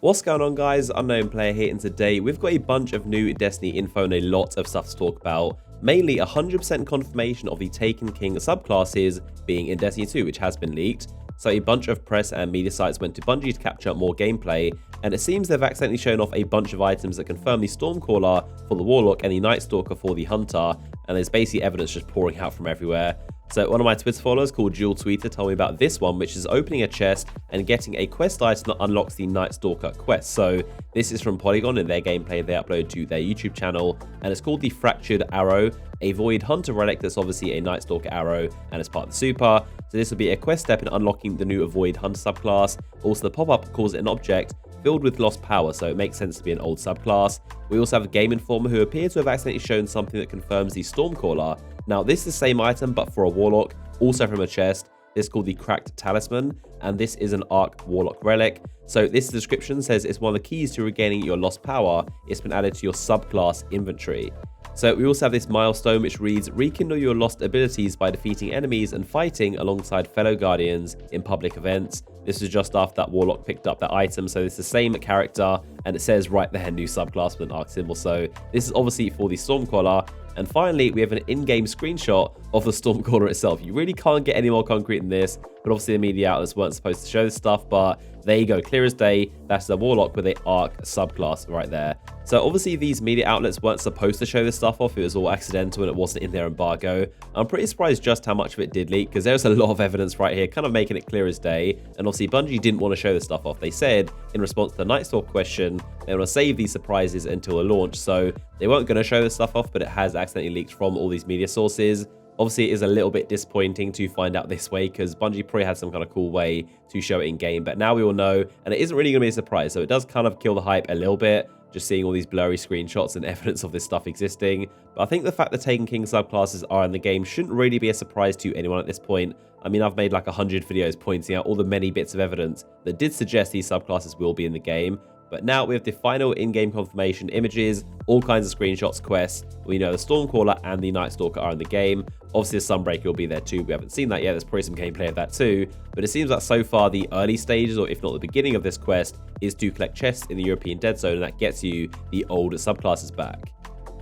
What's going on, guys? Unknown Player here, and today we've got a bunch of new Destiny info and a lot of stuff to talk about. Mainly 100% confirmation of the Taken King subclasses being in Destiny 2, which has been leaked. So a bunch of press and media sites went to Bungie to capture more gameplay, and it seems they've accidentally shown off a bunch of items that confirm the Stormcaller for the Warlock and the Nightstalker for the Hunter, and there's basically evidence just pouring out from everywhere. So one of my Twitter followers called Jewel Tweeter told me about this one, which is opening a chest and getting a quest item that unlocks the Nightstalker quest. So this is from Polygon in their gameplay they upload to their YouTube channel, and it's called the Fractured Arrow, a Void Hunter relic that's obviously a Nightstalker arrow, and it's part of the super. So this will be a quest step in unlocking the new Void Hunter subclass. Also, the pop-up calls it an object filled with lost power, so it makes sense to be an old subclass. We also have a Game Informer who appear to have accidentally shown something that confirms the Stormcaller. Now, this is the same item, but for a Warlock, also from a chest. This is called the Cracked Talisman, and this is an Arc Warlock relic. So this description says it's one of the keys to regaining your lost power. It's been added to your subclass inventory. So we also have this milestone which reads, rekindle your lost abilities by defeating enemies and fighting alongside fellow guardians in public events. This is just after that Warlock picked up that item, so it's the same character, and it says right there, new subclass with an arc symbol. So this is obviously for the Stormcaller. And finally, we have an in-game screenshot of the Stormcaller itself. You really can't get any more concrete than this, but obviously the media outlets weren't supposed to show this stuff, but there you go, clear as day. That's the Warlock with a Arc subclass right there. So obviously these media outlets weren't supposed to show this stuff off. It was all accidental and it wasn't in their embargo. I'm pretty surprised just how much of it did leak, because there's a lot of evidence right here, kind of making it clear as day. And obviously Bungie didn't want to show this stuff off. They said in response to the Nightstalker question, they want to save these surprises until the launch. So they weren't going to show this stuff off, but it has accidentally leaked from all these media sources. Obviously, it is a little bit disappointing to find out this way, because Bungie probably had some kind of cool way to show it in game, but now we all know, and it isn't really going to be a surprise, so it does kind of kill the hype a little bit, just seeing all these blurry screenshots and evidence of this stuff existing. But I think the fact that Taken King subclasses are in the game shouldn't really be a surprise to anyone at this point. I mean, I've made like 100 videos pointing out all the many bits of evidence that did suggest these subclasses will be in the game. But now we have the final in-game confirmation images, all kinds of screenshots, quests. We know the Stormcaller and the Nightstalker are in the game. Obviously, the Sunbreaker will be there too. We haven't seen that yet. There's probably some gameplay of that too. But it seems that so far the early stages, or if not the beginning of this quest, is to collect chests in the European Dead Zone, and that gets you the old subclasses back.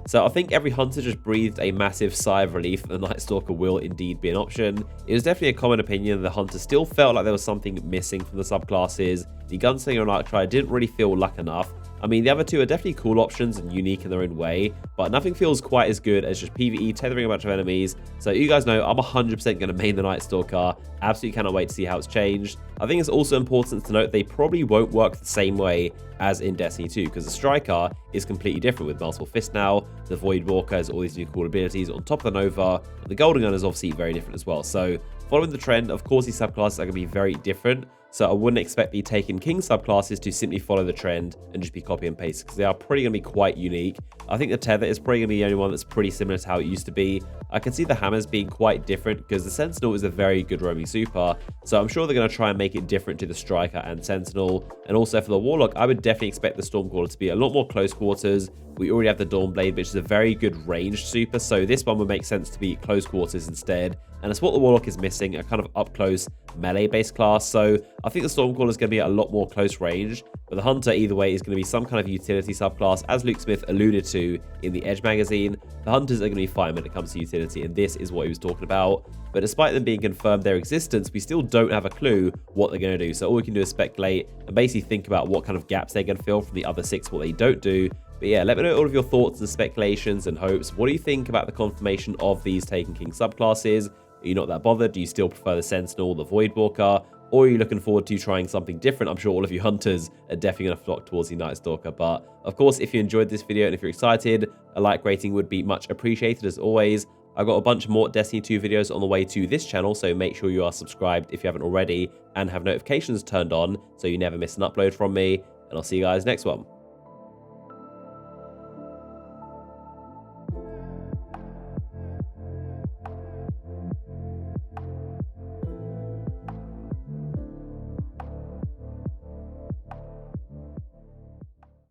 So I think every hunter just breathed a massive sigh of relief that the Nightstalker will indeed be an option. It was definitely a common opinion that the hunter still felt like there was something missing from the subclasses. The Gunslinger and Archer didn't really feel luck enough. I mean, the other two are definitely cool options and unique in their own way, but nothing feels quite as good as just PvE tethering a bunch of enemies. So you guys know I'm 100% going to main the Nightstalker. Absolutely cannot wait to see how it's changed. I think it's also important to note they probably won't work the same way as in Destiny 2, because the Striker is completely different with multiple fists now. The Void Walker has all these new cool abilities on top of the Nova, and the Golden Gun is obviously very different as well. So following the trend, of course these subclasses are going to be very different. So I wouldn't expect the Taken King subclasses to simply follow the trend and just be copy and paste, because they are probably going to be quite unique. I think the Tether is probably going to be the only one that's pretty similar to how it used to be. I can see the Hammers being quite different, because the Sentinel is a very good roaming super. So I'm sure they're going to try and make it different to the Striker and Sentinel. And also for the Warlock, I would definitely expect the Stormcaller to be a lot more close quarters. We already have the Dawnblade, which is a very good ranged super, so this one would make sense to be close quarters instead. And it's what the Warlock is missing, a kind of up-close melee-based class. So I think the Stormcaller is going to be a lot more close range, but the Hunter, either way, is going to be some kind of utility subclass, as Luke Smith alluded to in the Edge magazine. The Hunters are going to be fine when it comes to utility, and this is what he was talking about. But despite them being confirmed their existence, we still don't have a clue what they're going to do. So all we can do is speculate and basically think about what kind of gaps they're going to fill from the other six, what they don't do. But yeah, let me know all of your thoughts and speculations and hopes. What do you think about the confirmation of these Taken King subclasses? Are you not that bothered? Do you still prefer the Sentinel, the Void Walker? Or are you looking forward to trying something different? I'm sure all of you hunters are definitely going to flock towards the Nightstalker. But of course, if you enjoyed this video and if you're excited, a like rating would be much appreciated as always. I've got a bunch more Destiny 2 videos on the way to this channel, so make sure you are subscribed if you haven't already and have notifications turned on so you never miss an upload from me. And I'll see you guys next one.